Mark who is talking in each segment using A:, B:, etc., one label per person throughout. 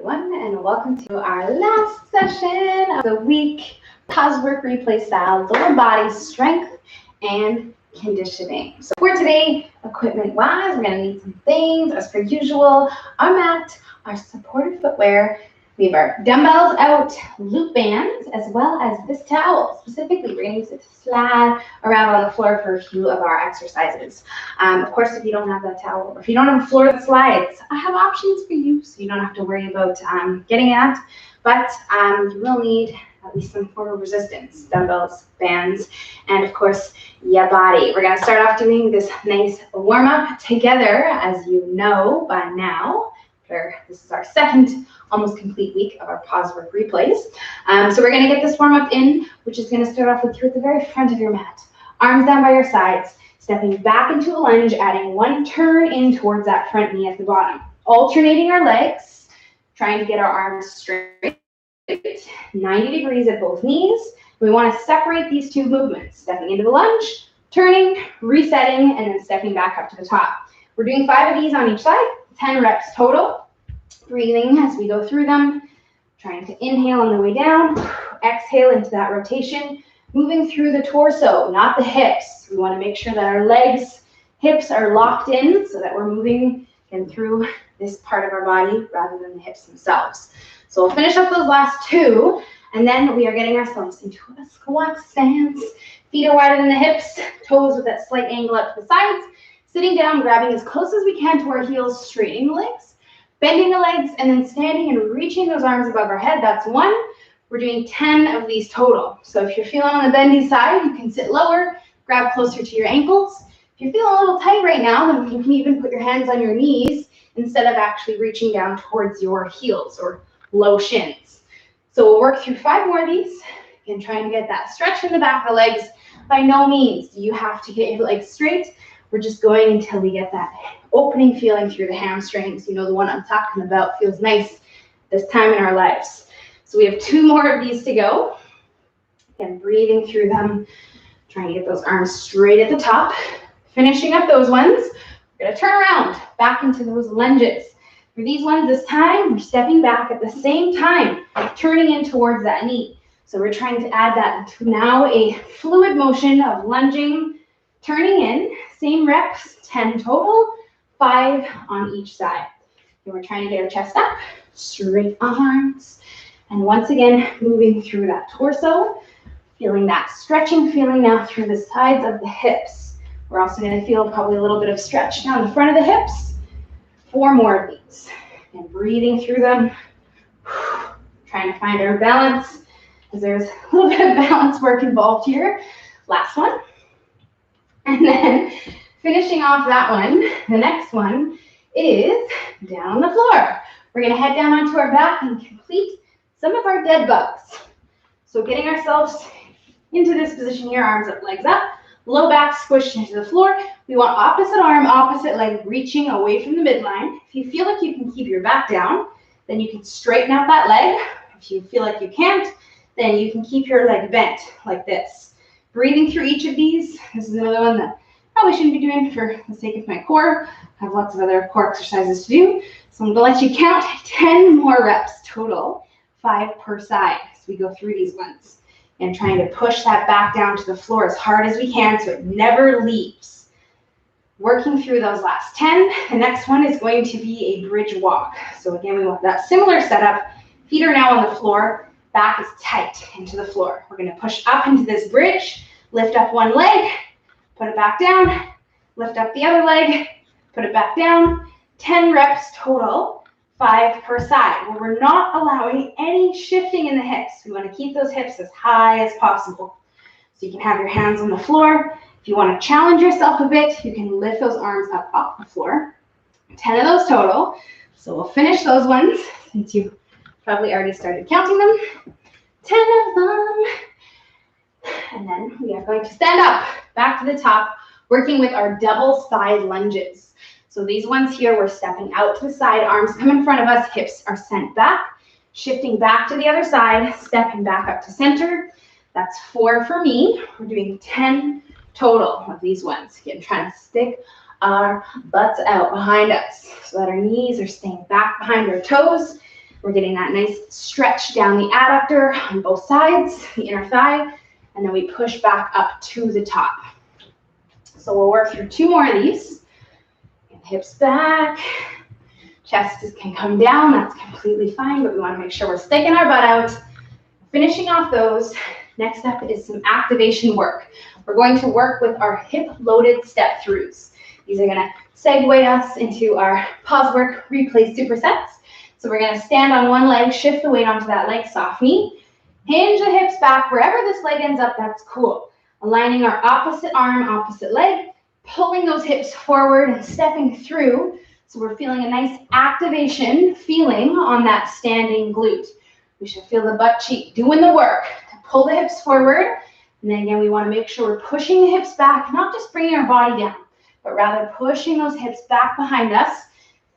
A: everyone, and welcome to our last session of the week, Pause Work Replay Style, Lower Body Strength and Conditioning. So for today, equipment-wise, we're going to need some things, as per usual, our mat, our supportive footwear, we have our dumbbells out, loop bands, as well as this towel. Specifically, we're going to use it to slide around on the floor for a few of our exercises. Of course, if you don't have that towel, or if you don't have a floor that slides, I have options for you, so you don't have to worry about getting it. But you will need at least some form of resistance, dumbbells, bands, and of course, your body. We're going to start off doing this nice warm-up together, as you know by now. This is our second almost complete week of our pause work replays. So we're going to get this warm up in, which is going to start off with you at the very front of your mat. Arms down by your sides, stepping back into a lunge, adding one turn in towards that front knee at the bottom. Alternating our legs, trying to get our arms straight, 90 degrees at both knees. We want to separate these two movements, stepping into the lunge, turning, resetting, and then stepping back up to the top. We're doing 5 of these on each side, 10 reps total. Breathing as we go through them, trying to inhale on the way down, exhale into that rotation, moving through the torso, not the hips. We want to make sure that our legs, hips are locked in so that we're moving in through this part of our body rather than the hips themselves. So we'll finish up those last two, and then we are getting ourselves into a squat stance. Feet are wider than the hips, toes with that slight angle up to the sides, sitting down, grabbing as close as we can to our heels, straightening the legs, bending the legs, and then standing and reaching those arms above our head. That's one. We're doing 10 of these total. So if you're feeling on the bendy side, you can sit lower, grab closer to your ankles. If you're feeling a little tight right now, then you can even put your hands on your knees instead of actually reaching down towards your heels or low shins. So we'll work through 5 more of these and trying to get that stretch in the back of the legs. By no means do you have to get your legs straight. We're just going until we get that opening feeling through the hamstrings. You know, the one I'm talking about feels nice this time in our lives. So we have 2 more of these to go. Again, breathing through them, trying to get those arms straight at the top. Finishing up those ones, we're going to turn around back into those lunges. For these ones this time, we're stepping back at the same time, turning in towards that knee. So we're trying to add that to now a fluid motion of lunging, turning in, same reps, 10 total, 5 on each side. And we're trying to get our chest up, straight arms, and once again, moving through that torso, feeling that stretching feeling now through the sides of the hips. We're also going to feel probably a little bit of stretch down the front of the hips. 4 more of these, and breathing through them, trying to find our balance, because there's a little bit of balance work involved here. Last one. And then finishing off that one, the next one is down on the floor. We're going to head down onto our back and complete some of our dead bugs. So getting ourselves into this position here, arms up, legs up, low back squished into the floor. We want opposite arm, opposite leg reaching away from the midline. If you feel like you can keep your back down, then you can straighten out that leg. If you feel like you can't, then you can keep your leg bent like this. Breathing through each of these. This is another one that I probably shouldn't be doing for the sake of my core. I have lots of other core exercises to do. So I'm going to let you count 10 more reps total, 5 per side as we go through these ones. And trying to push that back down to the floor as hard as we can so it never leaves. Working through those last 10. The next one is going to be a bridge walk. So again, we want that similar setup. Feet are now on the floor. Back is tight into the floor. We're going to push up into this bridge, lift up one leg, put it back down, lift up the other leg, put it back down. 10 reps total, 5 per side, where we're not allowing any shifting in the hips. We want to keep those hips as high as possible. So you can have your hands on the floor. If you want to challenge yourself a bit, you can lift those arms up off the floor. 10 of those total. So we'll finish those ones since you probably already started counting them. 10 of them. And then we are going to stand up, back to the top, working with our double side lunges. So these ones here, we're stepping out to the side, arms come in front of us, hips are sent back, shifting back to the other side, stepping back up to center. That's 4 for me. We're doing 10 total of these ones. Again, trying to stick our butts out behind us so that our knees are staying back behind our toes. We're getting that nice stretch down the adductor on both sides, the inner thigh, and then we push back up to the top. So we'll work through 2 more of these. Hips back, chest can come down, that's completely fine, but we want to make sure we're sticking our butt out. Finishing off those, next up is some activation work. We're going to work with our hip-loaded step-throughs. These are going to segue us into our pause work replay supersets. So we're going to stand on one leg, shift the weight onto that leg, soft knee, hinge the hips back. Wherever this leg ends up, that's cool. Aligning our opposite arm, opposite leg, pulling those hips forward and stepping through. So we're feeling a nice activation feeling on that standing glute. We should feel the butt cheek doing the work to pull the hips forward. And then again, we want to make sure we're pushing the hips back, not just bringing our body down, but rather pushing those hips back behind us.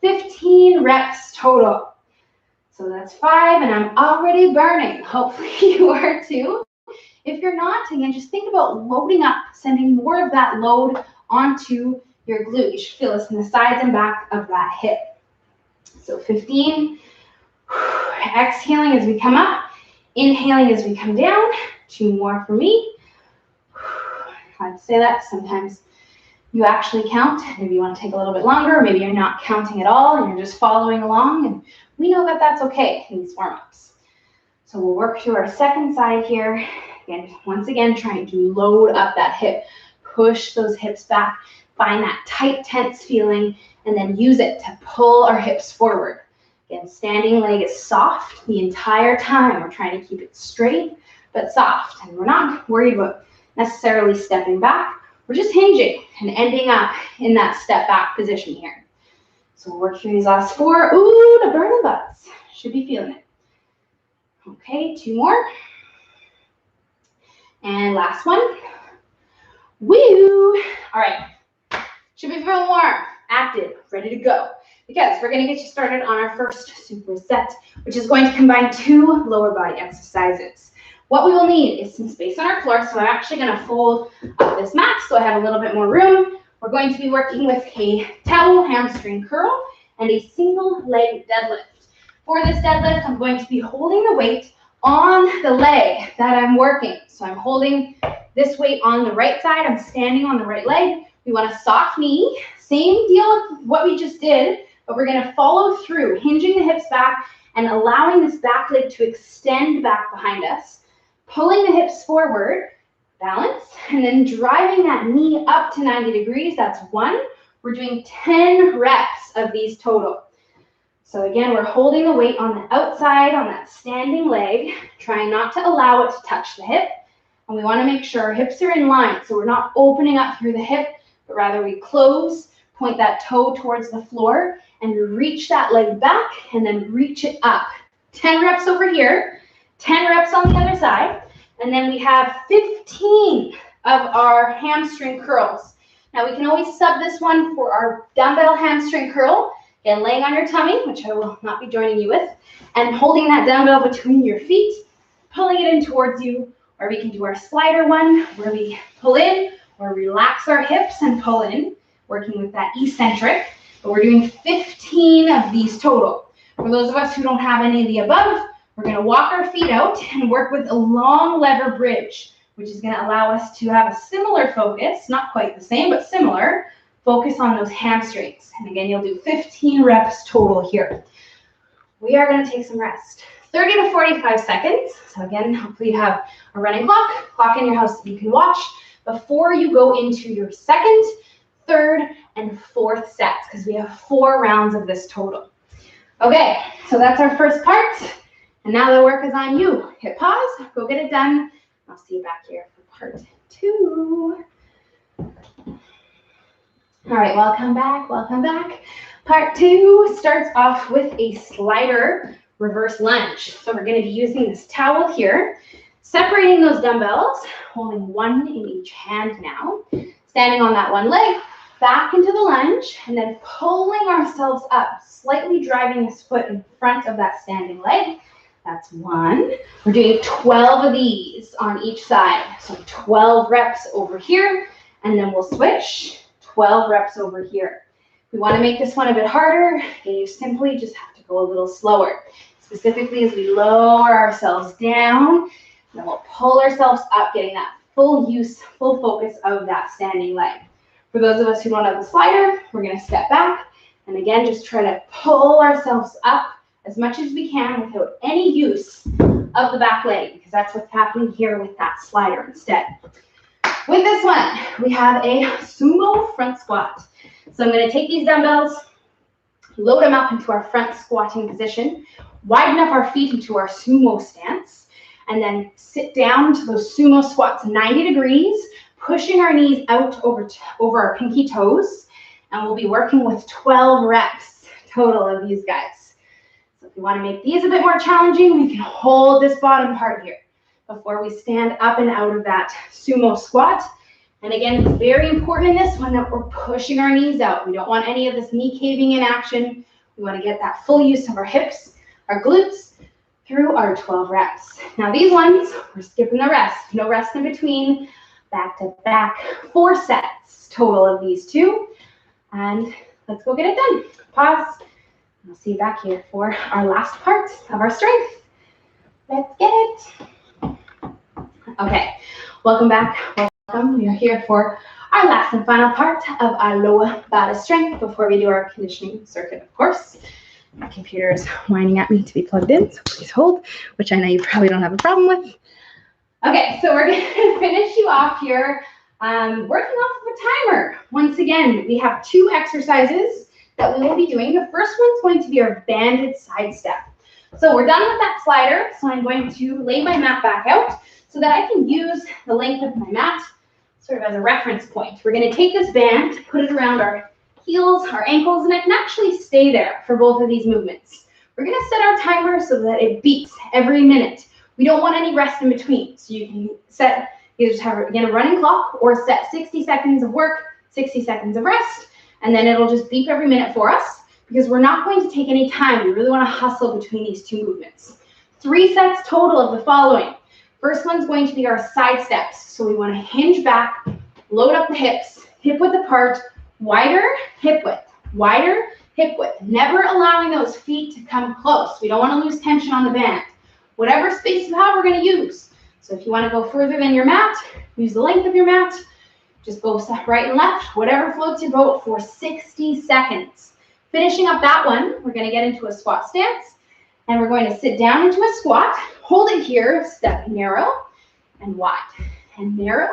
A: 15 reps total. So that's 5, and I'm already burning. Hopefully you are too. If you're not, again, just think about loading up, sending more of that load onto your glute. You should feel this in the sides and back of that hip. So 15. Exhaling as we come up. Inhaling as we come down. 2 more for me. I like to say that sometimes you actually count. Maybe you want to take a little bit longer. Maybe you're not counting at all and you're just following along. And we know that that's okay in these warm-ups. So we'll work through our second side here. Again, once again, trying to load up that hip. Push those hips back. Find that tight, tense feeling, and then use it to pull our hips forward. Again, standing leg is soft the entire time. We're trying to keep it straight, but soft. And we're not worried about necessarily stepping back. We're just hinging and ending up in that step back position here. So we'll work through these last 4. Ooh, the burning butts. Should be feeling it. Okay, 2 more. And last one. Woo! All right. Should be feeling warm, active, ready to go. Because we're going to get you started on our first superset, which is going to combine 2 lower body exercises. What we will need is some space on our floor, so I'm actually going to fold up this mat so I have a little bit more room. We're going to be working with a towel hamstring curl and a single leg deadlift. For this deadlift, I'm going to be holding the weight on the leg that I'm working. So I'm holding this weight on the right side. I'm standing on the right leg. We want a soft knee. Same deal with what we just did, but we're going to follow through, hinging the hips back and allowing this back leg to extend back behind us. Pulling the hips forward, balance, and then driving that knee up to 90 degrees. That's 1. We're doing 10 reps of these total. So again, we're holding the weight on the outside, on that standing leg, trying not to allow it to touch the hip. And we want to make sure our hips are in line, so we're not opening up through the hip, but rather we close, point that toe towards the floor, and reach that leg back, and then reach it up. 10 reps over here, 10 reps on the other side, and then we have 15 of our hamstring curls. Now we can always sub this one for our dumbbell hamstring curl. Again, laying on your tummy, which I will not be joining you with, and holding that dumbbell between your feet, pulling it in towards you, or we can do our slider one, where we pull in, or relax our hips and pull in, working with that eccentric. But we're doing 15 of these total. For those of us who don't have any of the above, we're going to walk our feet out and work with a long lever bridge, which is going to allow us to have a similar focus, not quite the same, but similar, focus on those hamstrings. And again, you'll do 15 reps total here. We are going to take some rest. 30 to 45 seconds. So again, hopefully you have a running clock in your house that you can watch before you go into your second, third, and fourth sets, because we have 4 rounds of this total. Okay, so that's our first part. And now the work is on you. Hit pause, go get it done. I'll see you back here for part 2. All right, welcome back, welcome back. Part 2 starts off with a slider reverse lunge. So we're going to be using this towel here, separating those dumbbells, holding 1 in each hand now, standing on that one leg, back into the lunge, and then pulling ourselves up, slightly driving this foot in front of that standing leg. That's 1. We're doing 12 of these on each side. So 12 reps over here, and then we'll switch. 12 reps over here. If we want to make this one a bit harder, you simply just have to go a little slower. specifically as we lower ourselves down, and then we'll pull ourselves up, getting that full use, full focus of that standing leg. For those of us who don't have the slider, we're going to step back, and again, just try to pull ourselves up as much as we can without any use of the back leg, because that's what's happening here with that slider instead. With this one, we have a sumo front squat. So I'm going to take these dumbbells, load them up into our front squatting position, widen up our feet into our sumo stance, and then sit down to those sumo squats 90 degrees, pushing our knees out over our pinky toes, and we'll be working with 12 reps total of these guys. So if you want to make these a bit more challenging, we can hold this bottom part here before we stand up and out of that sumo squat. And again, it's very important in this one that we're pushing our knees out. We don't want any of this knee caving in action. We want to get that full use of our hips, our glutes, through our 12 reps. Now these ones, we're skipping the rest. No rest in between. Back to back, 4 sets total of these two. And let's go get it done. Pause. I'll see you back here for our last part of our strength. Let's get it. Okay, welcome back. Welcome. We are here for our last and final part of our lower body strength before we do our conditioning circuit, of course. My computer is whining at me to be plugged in, so please hold, which I know you probably don't have a problem with. Okay, so we're going to finish you off here working off of a timer. Once again, we have 2 exercises that we will be doing. The first one's going to be our banded side step. So we're done with that slider, so I'm going to lay my mat back out so that I can use the length of my mat sort of as a reference point. We're going to take this band, put it around our heels, our ankles, and it can actually stay there for both of these movements. We're going to set our timer so that it beeps every minute. We don't want any rest in between. So you can set, either just have, again, a running clock or set 60 seconds of work, 60 seconds of rest, and then it'll just beep every minute for us because we're not going to take any time. We really want to hustle between these 2 movements. 3 sets total of the following. First one's going to be our side steps. So we want to hinge back, load up the hips, hip width apart, wider hip width, wider hip width. Never allowing those feet to come close. We don't want to lose tension on the band. Whatever space you have, we're going to use. So if you want to go further than your mat, use the length of your mat. Just go right and left, whatever floats your boat for 60 seconds. Finishing up that one, we're going to get into a squat stance. And we're going to sit down into a squat, hold it here, step narrow and wide, and narrow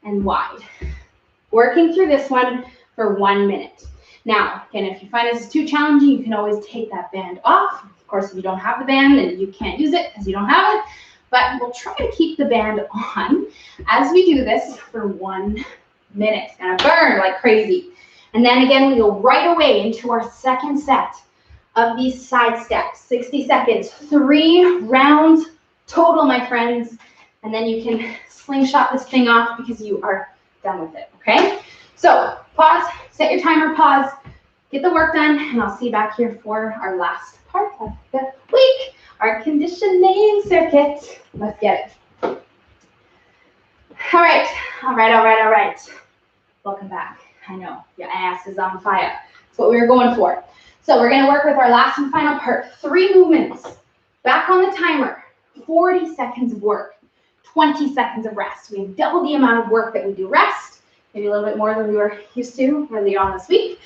A: and wide. Working through this one for 1 minute. Now, again, if you find this is too challenging, you can always take that band off. Of course, if you don't have the band, then you can't use it because you don't have it. But we'll try to keep the band on as we do this for 1 minute. It's going to burn like crazy. And then again, we go right away into our second set of these side steps. 60 seconds, 3 rounds total, my friends. And then you can slingshot this thing off because you are done with it, okay? So pause, set your timer, pause, get the work done, and I'll see you back here for our last part of the week, our conditioning circuit. Let's get it. All right. Welcome back. I know, your ass is on fire. That's what we were going for. So we're going to work with our last and final part. 3 movements. Back on the timer. 40 seconds of work. 20 seconds of rest. We have double the amount of work that we do rest. Maybe a little bit more than we were used to earlier on this week.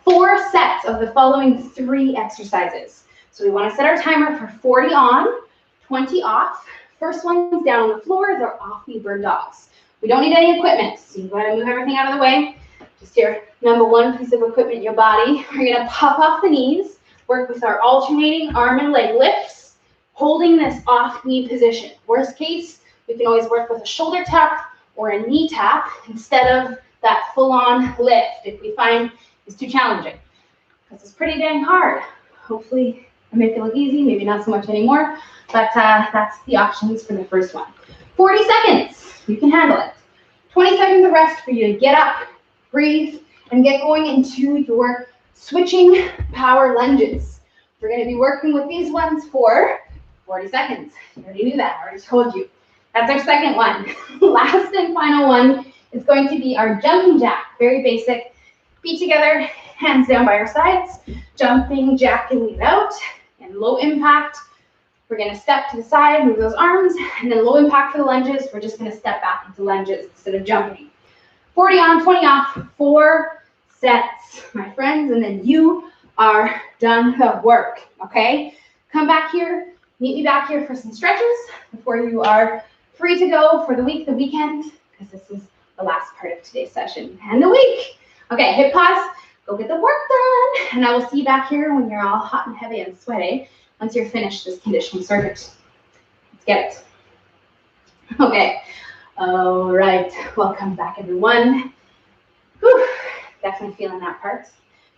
A: 4 sets of the following 3 exercises. So we want to set our timer for 40 on, 20 off. First one's down on the floor. They're off-knee bird dogs. We don't need any equipment. So you go ahead and move everything out of the way. Just your number 1 piece of equipment, your body. We're going to pop off the knees, work with our alternating arm and leg lifts, holding this off-knee position. Worst case, we can always work with a shoulder tap or a knee tap instead of that full-on lift if we find it's too challenging. Because it's pretty dang hard. Hopefully I make it look easy, maybe not so much anymore, but that's the options for the first one. 40 seconds, you can handle it. 20 seconds of rest for you to get up, breathe, and get going into your switching power lunges. We're going to be working with these ones for 40 seconds. You already knew that, I already told you. That's our second one. Last and final one is going to be our jumping jack. Very basic. Feet together, hands down by our sides. Jumping jack and lean out. And low impact, we're gonna step to the side, move those arms, and then low impact for the lunges, we're just gonna step back into lunges instead of jumping. 40 on, 20 off, 4 sets, my friends, and then you are done the work, okay? Come back here, meet me back here for some stretches before you are free to go for the week, the weekend, because this is the last part of today's session and the week. Okay, hip pause, go get the work done, and I will see you back here when you're all hot and heavy and sweaty once you're finished this conditioning circuit. Let's get it. Okay, all right, welcome back everyone. Whew, definitely feeling that part.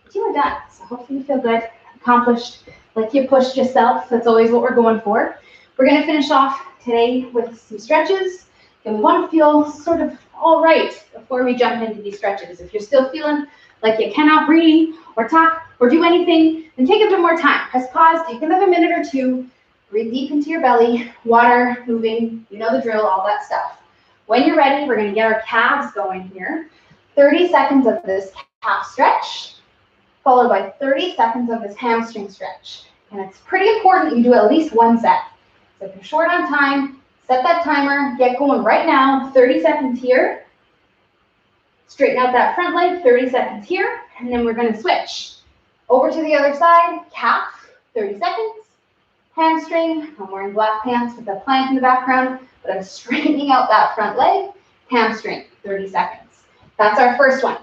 A: But you are done, so hopefully you feel good, accomplished, like you pushed yourself. That's always what we're going for. We're gonna finish off today with some stretches, and we want to feel sort of all right before we jump into these stretches. If you're still feeling like you cannot breathe or talk or do anything, then take a bit more time. Press pause, take another minute or two, breathe deep into your belly, water moving, you know the drill, all that stuff. When you're ready, we're gonna get our calves going here. 30 seconds of this calf stretch, followed by 30 seconds of this hamstring stretch. And it's pretty important that you do at least one set. So if you're short on time, set that timer, get going right now, 30 seconds here. Straighten out that front leg, 30 seconds here, and then we're gonna switch. Over to the other side, calf, 30 seconds. Hamstring, I'm wearing black pants with a plank in the background, but I'm straightening out that front leg. Hamstring, 30 seconds. That's our first one.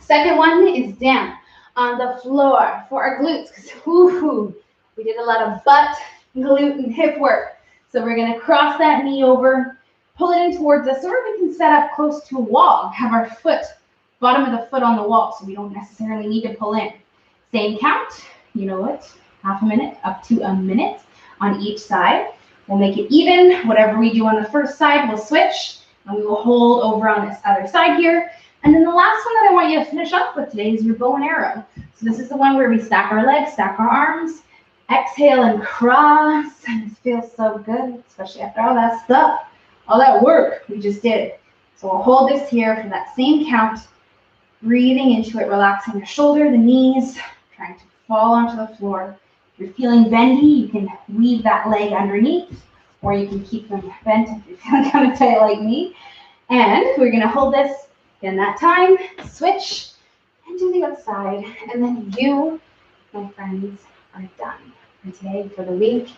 A: Second one is down on the floor for our glutes, because we did a lot of butt, glute, and hip work. So we're gonna cross that knee over, pull it in towards us, or we can set up close to a wall, have our foot, bottom of the foot on the wall, so we don't necessarily need to pull in. Same count, you know what, half a minute up to a minute on each side. We'll make it even. Whatever we do on the first side, we'll switch, and we will hold over on this other side here. And then the last one that I want you to finish up with today is your bow and arrow. So this is the one where we stack our legs, stack our arms, exhale and cross, and it feels so good, especially after all that stuff, all that work we just did. So we'll hold this here for that same count, breathing into it, relaxing the shoulder, the knees, trying to fall onto the floor. If you're feeling bendy, you can weave that leg underneath, or you can keep them bent if you're feeling kind of tight like me. And we're gonna hold this in that time, switch, and do the other side. And then you, my friends, are done for today, for the week.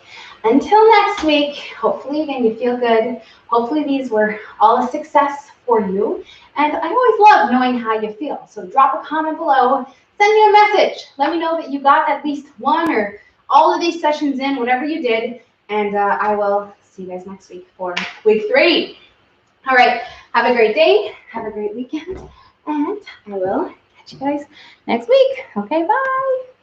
A: Until next week, hopefully again you feel good. Hopefully these were all a success for you. And I always love knowing how you feel. So drop a comment below, send me a message. Let me know that you got at least one or all of these sessions in, whatever you did. And I will see you guys next week for week 3. All right, have a great day, have a great weekend, and I will catch you guys next week. Okay, bye.